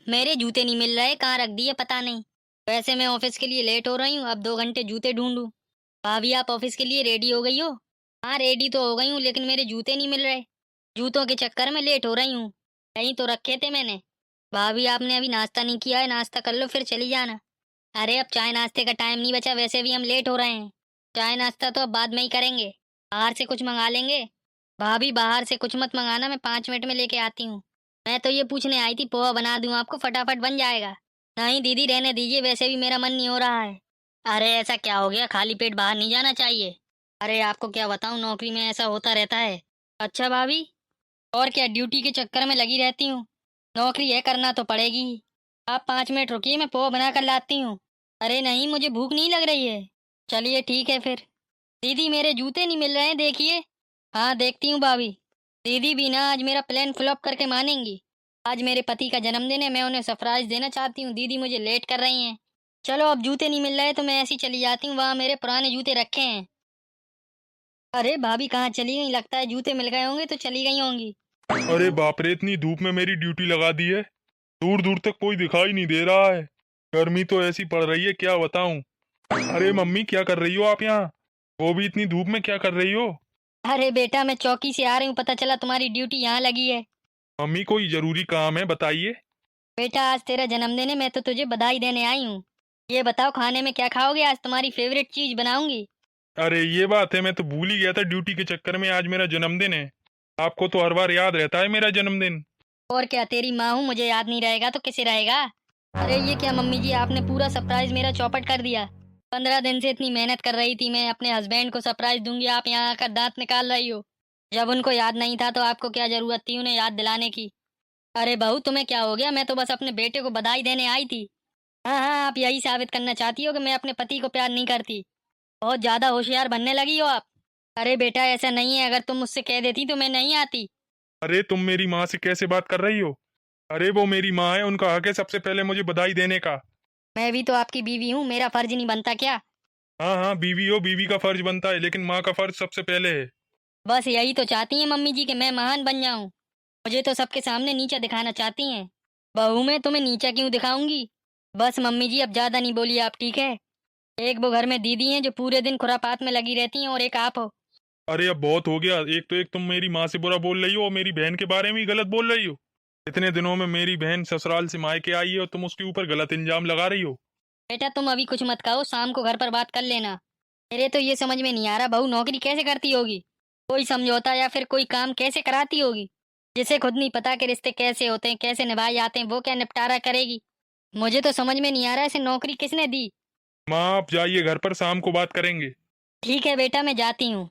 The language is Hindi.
मेरे जूते नहीं मिल रहे, कहाँ रख दिए पता नहीं। वैसे मैं ऑफिस के लिए लेट हो रही हूँ, अब 2 घंटे जूते ढूंढूं। भाभी आप ऑफिस के लिए रेडी हो गई हो? हाँ रेडी तो हो गई हूँ, लेकिन मेरे जूते नहीं मिल रहे। जूतों के चक्कर में लेट हो रही हूँ। कहीं तो रखे थे मैंने। भाभी आपने अभी नाश्ता नहीं किया है, नाश्ता कर लो फिर चली जाना। अरे अब चाय नाश्ते का टाइम नहीं बचा, वैसे भी हम लेट हो रहे हैं। चाय नाश्ता तो अब बाद में ही करेंगे। बाहर से कुछ मंगा लेंगे। भाभी बाहर से कुछ मत मंगाना, मैं 5 मिनट में लेके आती हूँ। मैं तो ये पूछने आई थी, पोहा बना दूँ आपको, फटाफट बन जाएगा। नहीं दीदी रहने दीजिए, वैसे भी मेरा मन नहीं हो रहा है। अरे ऐसा क्या हो गया, खाली पेट बाहर नहीं जाना चाहिए। अरे आपको क्या बताऊँ, नौकरी में ऐसा होता रहता है। अच्छा भाभी। और क्या, ड्यूटी के चक्कर में लगी रहती हूँ। नौकरी है, करना तो पड़ेगी ही। आप 5 मिनट रुकिए, मैं पोहा बना कर लाती हूँ। अरे नहीं, मुझे भूख नहीं लग रही है। चलिए ठीक है फिर। दीदी मेरे जूते नहीं मिल रहे हैं, देखिए। हाँ देखती हूँ भाभी। दीदी भी ना आज मेरा प्लान फ्लॉप करके मानेंगी। आज मेरे पति का जन्मदिन है, मैं उन्हें सरप्राइज देना चाहती हूँ, दीदी मुझे लेट कर रही हैं। चलो अब जूते नहीं मिल रहे तो मैं ऐसी चली जाती हूँ, वहाँ मेरे पुराने जूते रखे हैं। अरे भाभी कहाँ चली गई, लगता है जूते मिल गए होंगे तो चली गई होंगी। अरे बाप रे, इतनी धूप में मेरी ड्यूटी लगा दी है। दूर दूर तक कोई दिखाई नहीं दे रहा है। गर्मी तो ऐसी पड़ रही है, क्या बताऊं। अरे मम्मी, क्या कर रही हो आप यहाँ? वो भी इतनी धूप में क्या कर रही हो? अरे बेटा मैं चौकी से आ रही हूँ, पता चला तुम्हारी ड्यूटी यहाँ लगी है। मम्मी, कोई जरूरी काम है, बताइए। बेटा आज तेरा जन्मदिन है, मैं तो तुझे बधाई देने आई हूँ। ये बताओ खाने में क्या खाओगे, आज तुम्हारी फेवरेट चीज बनाऊंगी। अरे ये बात है, मैं तो भूल ही गया था ड्यूटी के चक्कर में आज मेरा जन्मदिन है। आपको तो हर बार याद रहता है मेरा जन्मदिन। और क्या, तेरी माँ हूँ, मुझे याद नहीं रहेगा तो किसे रहेगा। अरे ये क्या मम्मी जी, आपने पूरा सरप्राइज मेरा चौपट कर दिया। 15 दिन से इतनी मेहनत कर रही थी मैं, अपने हस्बैंड को सरप्राइज दूंगी, आप यहाँ आकर दांत निकाल रही हो। जब उनको याद नहीं था तो आपको क्या जरूरत थी उन्हें याद दिलाने की। अरे बहू तुम्हें क्या हो गया, मैं तो बस अपने बेटे को बधाई देने आई थी। हाँ हाँ, आप यही साबित करना चाहती हो कि मैं अपने पति को प्यार नहीं करती। बहुत ज्यादा होशियार बनने लगी हो आप। अरे बेटा ऐसा नहीं है, अगर तुम मुझसे कह देती तो मैं नहीं आती। अरे तुम मेरी माँ से कैसे बात कर रही हो? अरे वो मेरी माँ है, उनका हक है सबसे पहले मुझे बधाई देने का। मैं भी तो आपकी बीवी हूँ, मेरा फर्ज नहीं बनता क्या? हाँ हाँ, बीवी हो, बीवी का फर्ज बनता है, लेकिन माँ का फर्ज सबसे पहले है। बस यही तो चाहती हैं मम्मी जी कि मैं महान बन जाऊं। मुझे तो सबके सामने नीचा दिखाना चाहती हैं। बहू मैं तुम्हें नीचा क्यों दिखाऊंगी। बस मम्मी जी अब ज्यादा नहीं बोलिए आप, ठीक है। एक वो घर में दीदी हैं जो पूरे दिन खुरापात में लगी रहती हैं, और एक आप हो। अरे अब बहुत हो गया। एक तो तुम मेरी माँ से बुरा बोल रही हो और मेरी बहन के बारे में ही गलत बोल रही हो। इतने दिनों में मेरी बहन ससुराल से मायके आई है और तुम उसके ऊपर गलत इल्जाम लगा रही हो। बेटा तुम अभी कुछ मत कहो, शाम को घर पर बात कर लेना। मेरे तो ये समझ में नहीं आ रहा, बहू नौकरी कैसे करती होगी। कोई समझौता या फिर कोई काम कैसे कराती होगी। जिसे खुद नहीं पता कि रिश्ते कैसे होते हैं, कैसे निभाए जाते हैं, वो क्या निपटारा करेगी। मुझे तो समझ में नहीं आ रहा इसे नौकरी किसने दी। माँ आप जाइए घर पर, शाम को बात करेंगे। ठीक है बेटा मैं जाती हूँ।